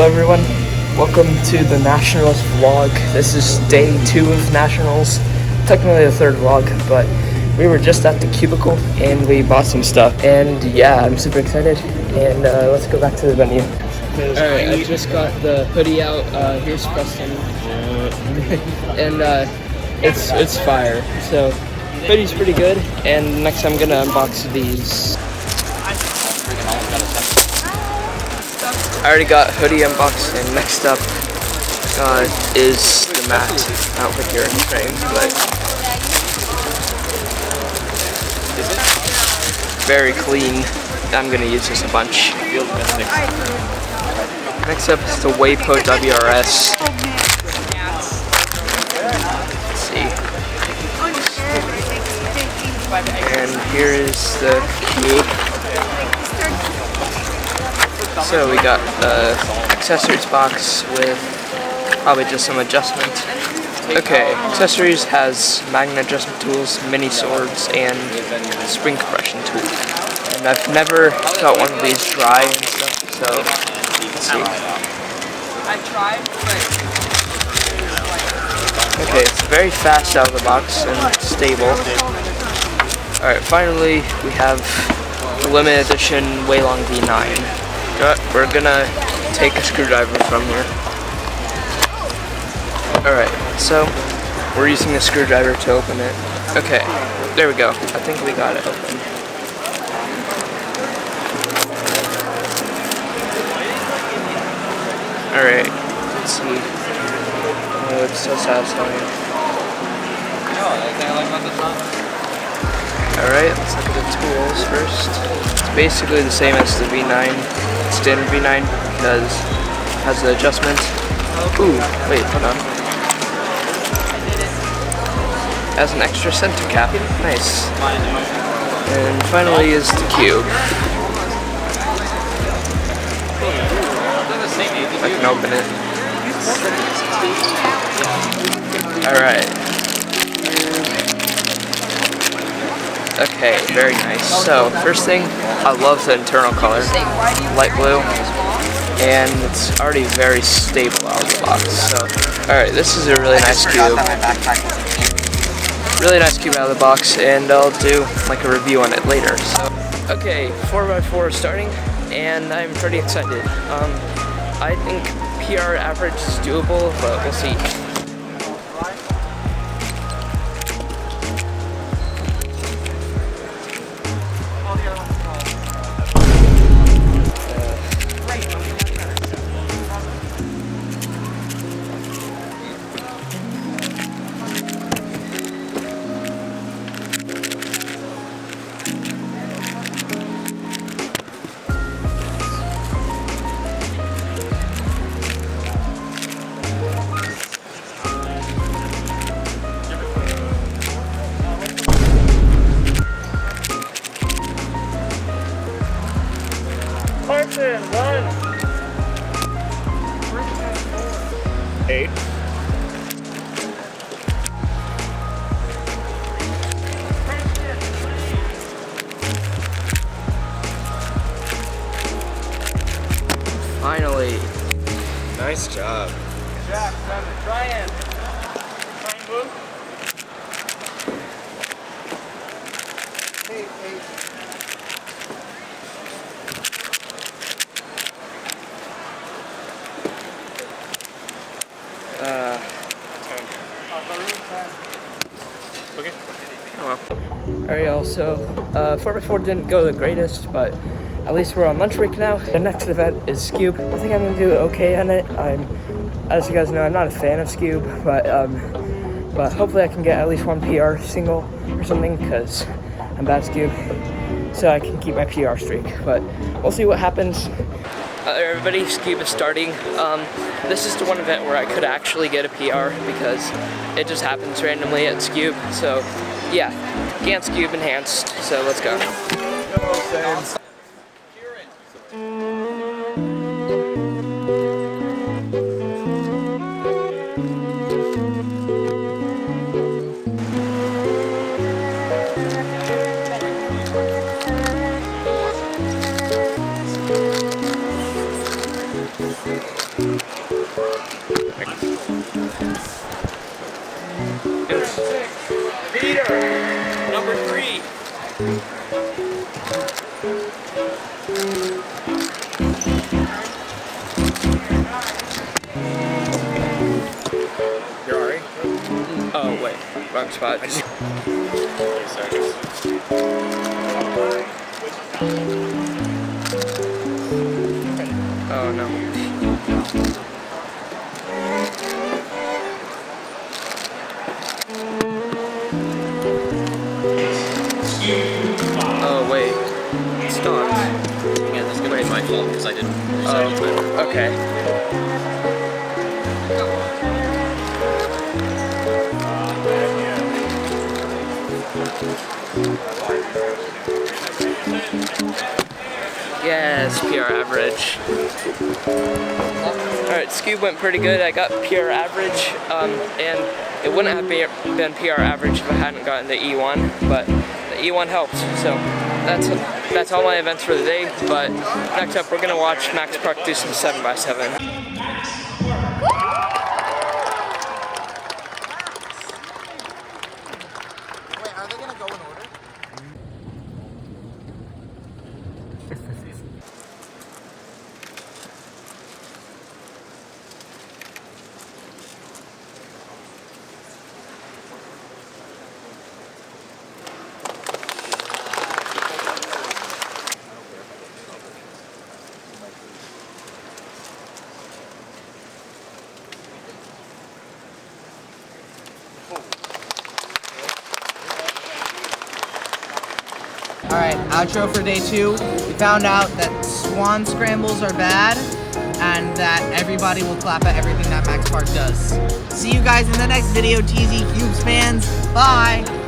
Hello everyone, welcome to the Nationals vlog. This is day 2 of Nationals, technically the third vlog, but we were just at the cubicle and we bought some stuff. And yeah, I'm super excited, and let's go back to the venue. Alright, I just got the hoodie out. Here's Preston. And it's fire. So, hoodie's pretty good, and next I'm gonna unbox these. I already got hoodie unboxed, and next up is the mat. I don't think you're in frame, but very clean. I'm gonna use this a bunch. Next up is the Wapo WRS. Let's see. And here is the cube. So we got the accessories box with probably just some adjustment. Okay, accessories has magnet adjustment tools, mini swords, and spring compression tool. And I've never got one of these dry and stuff, so let's see. Okay, it's very fast out of the box and stable. Alright, finally we have the limited edition Waylong V9. We're gonna take a screwdriver from here. Alright, so we're using a screwdriver to open it. Okay, there we go. I think we got it open. Alright, let's see. Oh, it's so satisfying. Alright, let's look at the tools first. It's basically the same as the V9. Standard V9 because it has the adjustment. Ooh, wait, hold on. It has an extra center cap. Nice. And finally is the cube. I can open it. Alright. Okay, very nice. So, first thing, I love the internal color, light blue, and it's already very stable out of the box. So, alright, this is a really nice cube. Really nice cube out of the box, and I'll do like a review on it later. So, okay, 4x4 is starting, and I'm pretty excited. I think PR average is doable, but we'll see. Carson, run! 8. Finally. Nice job. Good job, Ryan. Ryan, move. Hey. Okay. Oh well. Alright y'all, so 4x4 didn't go the greatest, but at least we're on lunch break now. The next event is Scube. I think I'm gonna do okay on it. As you guys know, I'm not a fan of Scube, but hopefully I can get at least one PR single or something, because I'm bad at Scube, so I can keep my PR streak. But we'll see what happens. Everybody, Scube is starting. This is the one event where I could actually get a PR because it just happens randomly at Scube. So yeah, Gant Scube enhanced. So let's go. wrong spot. Oh no. Oh wait. Stop. Yeah, this is gonna be my fault because I didn't reset it. Okay. Yes, PR average. Alright, Scoob went pretty good. I got PR average, and it wouldn't have been PR average if I hadn't gotten the E1, but the E1 helped. So that's all my events for the day. But next up, we're gonna watch Max Park do some 7x7. Wait, are they gonna go in order? Alright, outro for day 2. We found out that swan scrambles are bad and that everybody will clap at everything that Max Park does. See you guys in the next video, TZ Cubes fans. Bye!